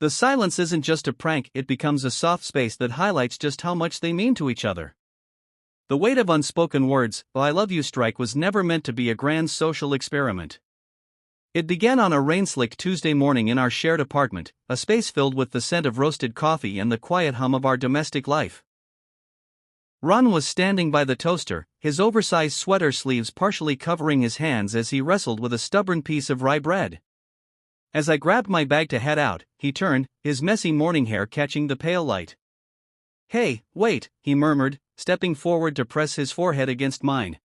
The silence isn't just a prank, it becomes a soft space that highlights just how much they mean to each other. The weight of unspoken words, the "I love you" strike was never meant to be a grand social experiment. It began on a rain-slick Tuesday morning in our shared apartment, a space filled with the scent of roasted coffee and the quiet hum of our domestic life. Ron was standing by the toaster, his oversized sweater sleeves partially covering his hands as he wrestled with a stubborn piece of rye bread. As I grabbed my bag to head out, he turned, his messy morning hair catching the pale light. "Hey, wait," he murmured, stepping forward to press his forehead against mine.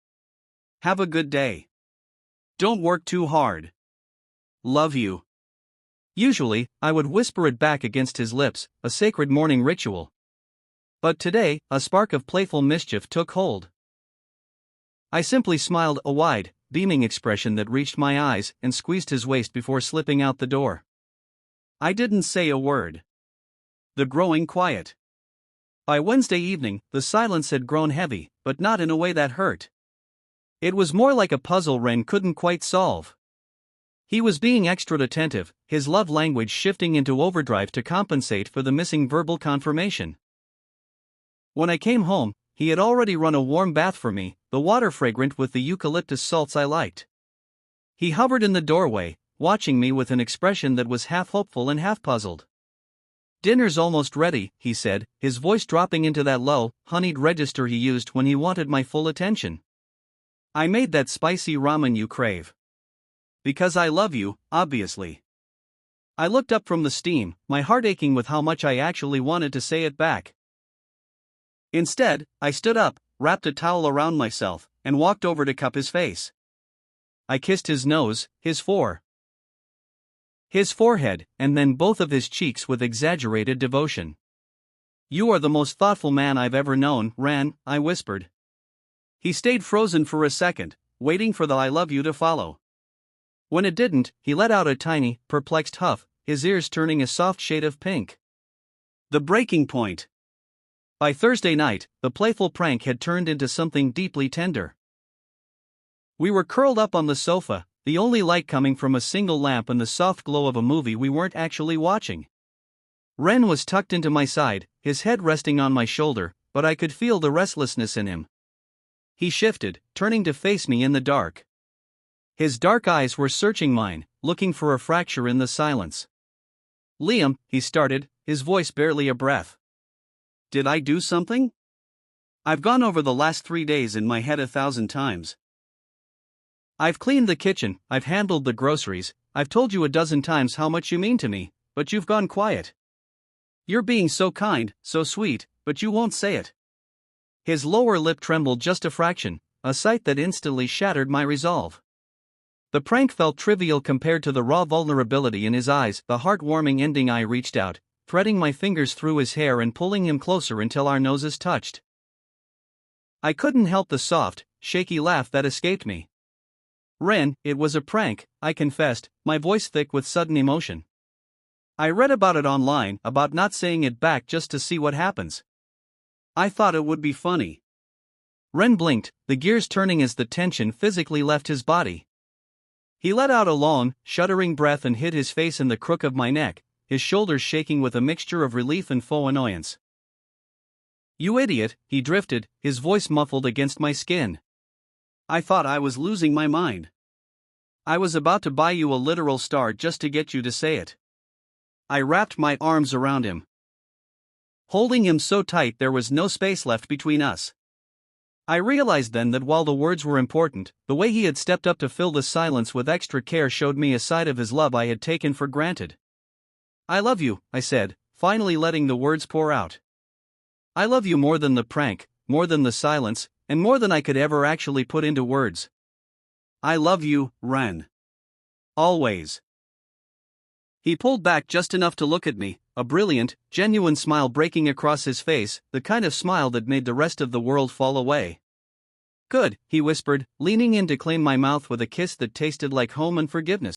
"Have a good day. Don't work too hard. Love you." Usually, I would whisper it back against his lips, a sacred morning ritual. But today, a spark of playful mischief took hold. I simply smiled, a wide, beaming expression that reached my eyes, and squeezed his waist before slipping out the door. I didn't say a word. The growing quiet. By Wednesday evening, the silence had grown heavy, but not in a way that hurt. It was more like a puzzle Ren couldn't quite solve. He was being extra attentive, his love language shifting into overdrive to compensate for the missing verbal confirmation. When I came home, he had already run a warm bath for me, the water fragrant with the eucalyptus salts I liked. He hovered in the doorway, watching me with an expression that was half hopeful and half puzzled. "Dinner's almost ready," he said, his voice dropping into that low, honeyed register he used when he wanted my full attention. "I made that spicy ramen you crave. Because I love you, obviously." I looked up from the steam, my heart aching with how much I actually wanted to say it back. Instead, I stood up, wrapped a towel around myself, and walked over to cup his face. I kissed his nose, his forehead, and then both of his cheeks with exaggerated devotion. "You are the most thoughtful man I've ever known, Ran," I whispered. He stayed frozen for a second, waiting for the "I love you" to follow. When it didn't, he let out a tiny, perplexed huff, his ears turning a soft shade of pink. The breaking point. By Thursday night, the playful prank had turned into something deeply tender. We were curled up on the sofa, the only light coming from a single lamp and the soft glow of a movie we weren't actually watching. Ren was tucked into my side, his head resting on my shoulder, but I could feel the restlessness in him. He shifted, turning to face me in the dark. His dark eyes were searching mine, looking for a fracture in the silence. "Liam," he started, his voice barely a breath. "Did I do something? I've gone over the last 3 days in my head 1,000 times. I've cleaned the kitchen, I've handled the groceries, I've told you 12 times how much you mean to me, but you've gone quiet. You're being so kind, so sweet, but you won't say it." His lower lip trembled just a fraction, a sight that instantly shattered my resolve. The prank felt trivial compared to the raw vulnerability in his eyes, the heartwarming ending. I reached out, threading my fingers through his hair and pulling him closer until our noses touched. I couldn't help the soft, shaky laugh that escaped me. "Ren, it was a prank," I confessed, my voice thick with sudden emotion. "I read about it online, about not saying it back just to see what happens. I thought it would be funny." Ren blinked, the gears turning as the tension physically left his body. He let out a long, shuddering breath and hid his face in the crook of my neck, his shoulders shaking with a mixture of relief and faux annoyance. "You idiot," he drifted, his voice muffled against my skin. "I thought I was losing my mind. I was about to buy you a literal star just to get you to say it." I wrapped my arms around him, holding him so tight there was no space left between us. I realized then that while the words were important, the way he had stepped up to fill the silence with extra care showed me a side of his love I had taken for granted. "I love you," I said, finally letting the words pour out. "I love you more than the prank, more than the silence, and more than I could ever actually put into words. I love you, Ren. Always." He pulled back just enough to look at me, a brilliant, genuine smile breaking across his face, the kind of smile that made the rest of the world fall away. "Good," he whispered, leaning in to claim my mouth with a kiss that tasted like home and forgiveness.